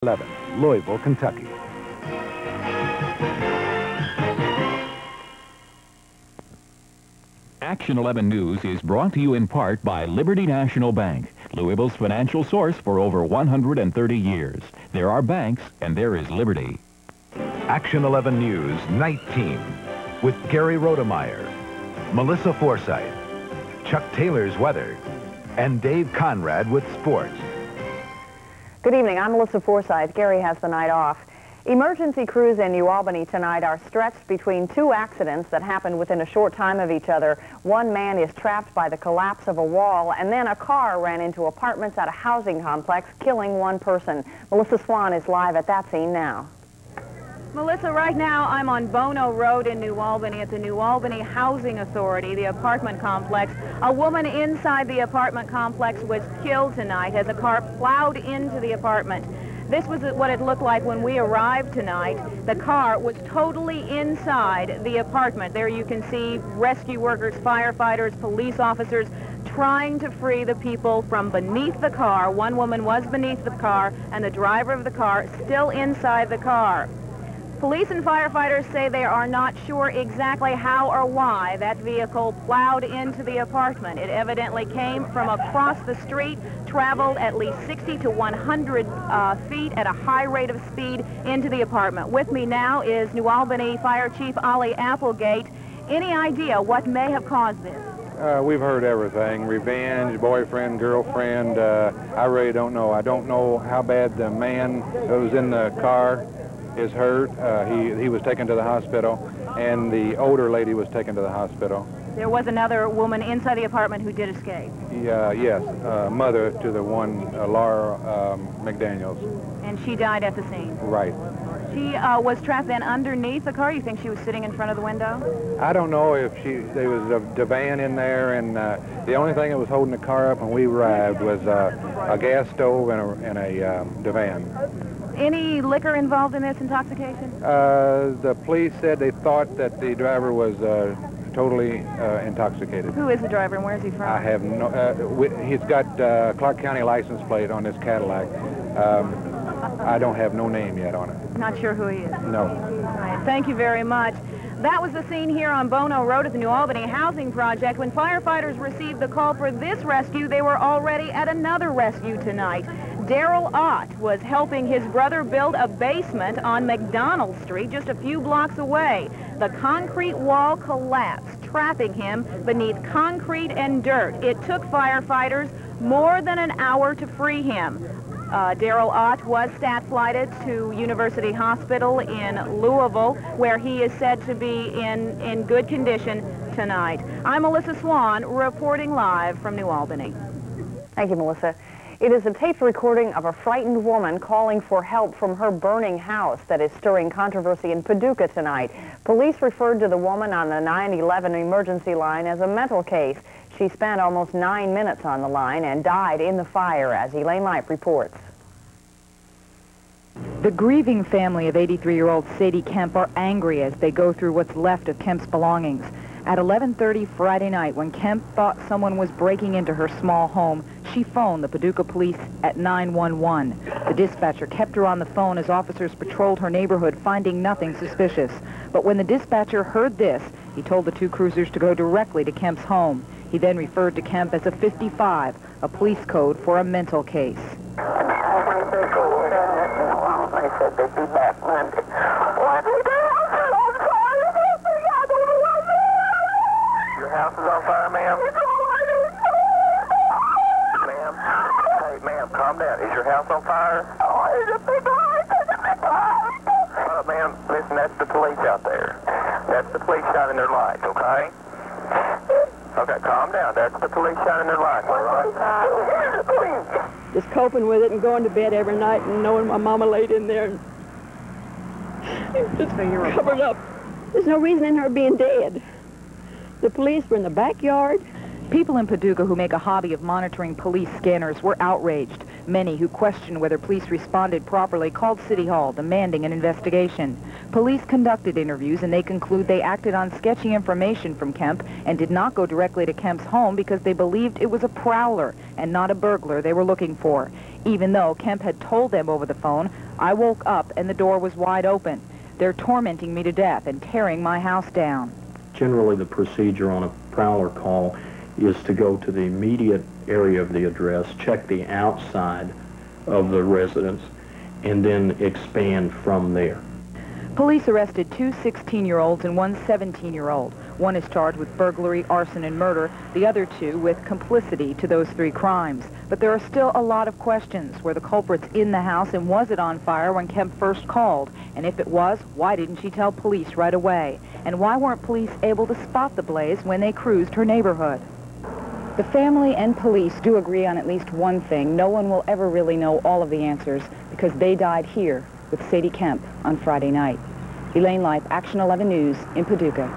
11, Louisville, Kentucky. Action 11 News is brought to you in part by Liberty National Bank, Louisville's financial source for over 130 years. There are banks, and there is Liberty. Action 11 News Night Team with Gary Rodemeyer, Melissa Forsythe, Chuck Taylor's weather, and Dave Conrad with sports. Good evening. I'm Melissa Forsythe. Gary has the night off. Emergency crews in New Albany tonight are stretched between two accidents that happened within a short time of each other. One man is trapped by the collapse of a wall, and then a car ran into apartments at a housing complex, killing one person. Melissa Swan is live at that scene now. Melissa, right now I'm on Bono Road in New Albany at the New Albany Housing Authority, the apartment complex. A woman inside the apartment complex was killed tonight as a car plowed into the apartment. This was what it looked like when we arrived tonight. The car was totally inside the apartment. There you can see rescue workers, firefighters, police officers trying to free the people from beneath the car. One woman was beneath the car, and the driver of the car still inside the car. Police and firefighters say they are not sure exactly how or why that vehicle plowed into the apartment. It evidently came from across the street, traveled at least 60 to 100 feet at a high rate of speed into the apartment. With me now is New Albany Fire Chief Ollie Applegate. Any idea what may have caused this? We've heard everything. Revenge, boyfriend, girlfriend. I really don't know. I don't know how bad the man that was in the car is hurt. He was taken to the hospital, and the older lady was taken to the hospital. There was another woman inside the apartment who did escape. Yes, mother to the one, Laura McDaniels. And she died at the scene. Right. She was trapped then underneath the car. You think she was sitting in front of the window? I don't know if there was a divan in there, and the only thing that was holding the car up when we arrived was a gas stove and a divan. Any liquor involved in this intoxication? The police said they thought that the driver was totally intoxicated. Who is the driver and where is he from? I have no... he's got Clark County license plate on this Cadillac. I don't have no name yet on it. Not sure who he is? No. All right, thank you very much. That was the scene here on Bono Road at the New Albany Housing Project. When firefighters received the call for this rescue, they were already at another rescue tonight. Daryl Ott was helping his brother build a basement on McDonald Street just a few blocks away. The concrete wall collapsed, trapping him beneath concrete and dirt. It took firefighters more than an hour to free him. Daryl Ott was stat-flighted to University Hospital in Louisville, where he is said to be in good condition tonight. I'm Melissa Swan, reporting live from New Albany. Thank you, Melissa. It is a taped recording of a frightened woman calling for help from her burning house that is stirring controversy in Paducah tonight. Police referred to the woman on the 911 emergency line as a mental case. She spent almost 9 minutes on the line and died in the fire, as Elaine Lipe reports. The grieving family of 83-year-old Sadie Kemp are angry as they go through what's left of Kemp's belongings. At 11:30 Friday night, when Kemp thought someone was breaking into her small home, she phoned the Paducah police at 911. The dispatcher kept her on the phone as officers patrolled her neighborhood, finding nothing suspicious. But when the dispatcher heard this, he told the two cruisers to go directly to Kemp's home. He then referred to Kemp as a 55, a police code for a mental case. They said they'd be back Monday. Your house is on fire, ma'am? Ma'am? Hey, ma'am, calm down. Is your house on fire? Oh, it's a big light. Ma'am, listen, that's the police out there. That's the police shining their lights, okay? Okay, calm down. That's the police shining their lights, all right? Just coping with it and going to bed every night and knowing my mama laid in there and just covered up. There's no reason in her being dead. The police were in the backyard. People in Paducah who make a hobby of monitoring police scanners were outraged. Many who questioned whether police responded properly called City Hall demanding an investigation. Police conducted interviews and they conclude they acted on sketchy information from Kemp and did not go directly to Kemp's home because they believed it was a prowler and not a burglar they were looking for. Even though Kemp had told them over the phone, "I woke up and the door was wide open. They're tormenting me to death and tearing my house down." Generally, the procedure on a prowler call is to go to the immediate area of the address, check the outside of the residence, and then expand from there. Police arrested 2 16-year-olds and 1 17-year-old. One is charged with burglary, arson, and murder, the other 2 with complicity to those 3 crimes. But there are still a lot of questions. Were the culprits in the house, and was it on fire when Kemp first called? And if it was, why didn't she tell police right away? And why weren't police able to spot the blaze when they cruised her neighborhood? The family and police do agree on at least one thing. No one will ever really know all of the answers because they died here with Sadie Kemp on Friday night. Elaine Lipe, Action 11 News in Paducah.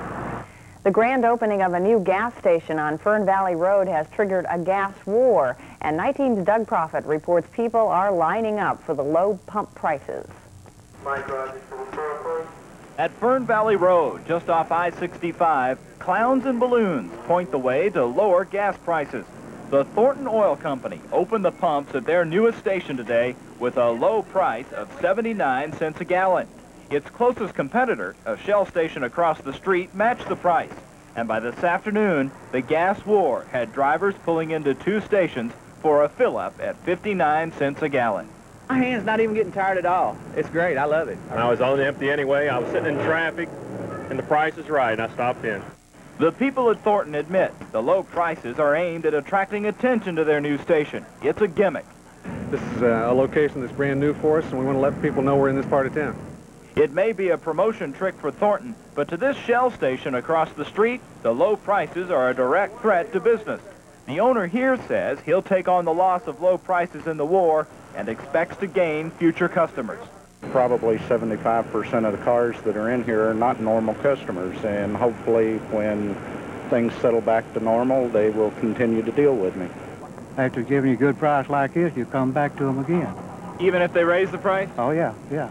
The grand opening of a new gas station on Fern Valley Road has triggered a gas war, and Nightteam's Doug Proffitt reports people are lining up for the low pump prices. At Fern Valley Road, just off I-65, clowns and balloons point the way to lower gas prices. The Thornton Oil Company opened the pumps at their newest station today with a low price of 79 cents a gallon. Its closest competitor, a Shell station across the street, matched the price. And by this afternoon, the gas war had drivers pulling into 2 stations for a fill-up at 59 cents a gallon. My hand's not even getting tired at all. It's great. I love it. I was on empty anyway. I was sitting in traffic, and the price is right, and I stopped in. The people at Thornton admit the low prices are aimed at attracting attention to their new station. It's a gimmick. This is a location that's brand new for us, and we want to let people know we're in this part of town. It may be a promotion trick for Thornton, but to this Shell station across the street, the low prices are a direct threat to business. The owner here says he'll take on the loss of low prices in the war and expects to gain future customers. Probably 75% of the cars that are in here are not normal customers, and hopefully when things settle back to normal, they will continue to deal with me. After giving you a good price like this, you come back to them again. Even if they raise the price? Oh, yeah, yeah.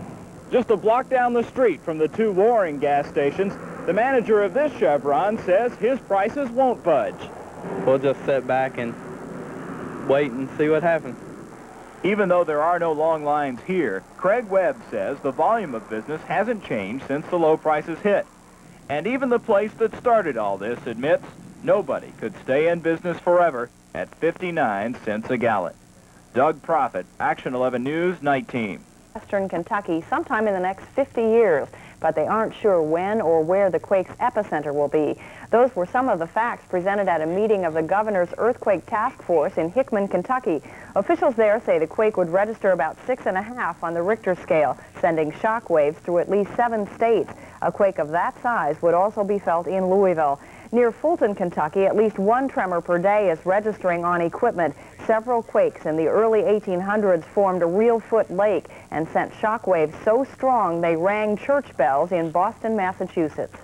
Just a block down the street from the 2 warring gas stations, the manager of this Chevron says his prices won't budge. We'll just sit back and wait and see what happens. Even though there are no long lines here, Craig Webb says the volume of business hasn't changed since the low prices hit. And even the place that started all this admits nobody could stay in business forever at 59 cents a gallon. Doug Proffitt, Action 11 News, Night Team. Western Kentucky sometime in the next 50 years, but they aren't sure when or where the quake's epicenter will be. Those were some of the facts presented at a meeting of the governor's earthquake task force in Hickman, Kentucky. Officials there say the quake would register about 6.5 on the Richter scale, sending shock waves through at least 7 states. A quake of that size would also be felt in Louisville. Near Fulton, Kentucky, at least 1 tremor per day is registering on equipment. Several quakes in the early 1800s formed a real-foot lake and sent shock waves so strong they rang church bells in Boston, Massachusetts.